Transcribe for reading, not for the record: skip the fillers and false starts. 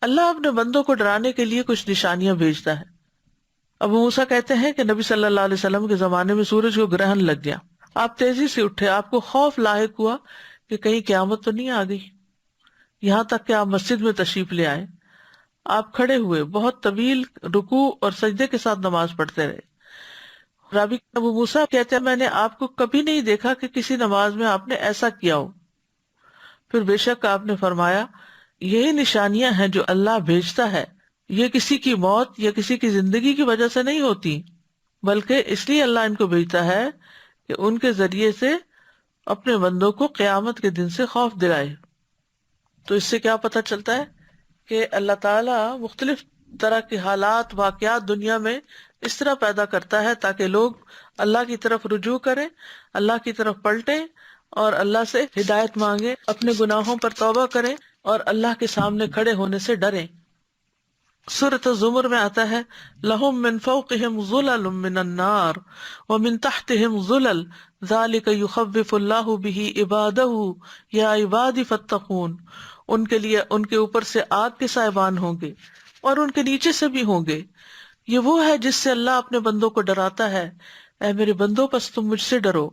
اللہ اپنے بندوں کو ڈرانے کے لیے کچھ نشانیاں بھیجتا ہے۔ ابو موسیٰ کہتے ہیں کہ نبی صلی اللہ علیہ وسلم کے زمانے میں سورج کو گرہن لگ گیا، آپ تیزی سے اٹھے، آپ کو خوف لاحق ہوا کہ کہیں قیامت تو نہیں آ گئی، یہاں تک کہ آپ مسجد میں تشریف لے آئے۔ آپ کھڑے ہوئے، بہت طویل رکوع اور سجدے کے ساتھ نماز پڑھتے رہے۔ راوی ابو موسیٰ کہتے ہیں میں نے آپ کو کبھی نہیں دیکھا کہ کسی نماز میں آپ نے ایسا کیا ہو۔ پھر بے شک آپ نے فرمایا یہی نشانیاں ہیں جو اللہ بھیجتا ہے، یہ کسی کی موت یا کسی کی زندگی کی وجہ سے نہیں ہوتی، بلکہ اس لیے اللہ ان کو بھیجتا ہے کہ ان کے ذریعے سے اپنے بندوں کو قیامت کے دن سے خوف دلائے۔ تو اس سے کیا پتہ چلتا ہے کہ اللہ تعالیٰ مختلف طرح کے حالات، واقعات دنیا میں اس طرح پیدا کرتا ہے تاکہ لوگ اللہ کی طرف رجوع کریں، اللہ کی طرف پلٹیں اور اللہ سے ہدایت مانگیں، اپنے گناہوں پر توبہ کریں اور اللہ کے سامنے کھڑے ہونے سے ڈریں۔ سورۃ الزمر میں آتا ہے لَهُم مِّن فَوْقِهِمْ ظُلَلٌ مِّنَ النَّارِ وَمِن تَحْتِهِمْ ظُلَلٌ ذَلِكَ يُخَوِّفُ اللَّهُ بِهِ عِبَادَهُ يَا عِبَادِ فَاتَّقُونِ۔ ان کے لیے ان کے اوپر سے آگ کے سائبان ہوں گے اور ان کے نیچے سے بھی ہوں گے، یہ وہ ہے جس سے اللہ اپنے بندوں کو ڈراتا ہے، اے میرے بندوں پس تم مجھ سے ڈرو۔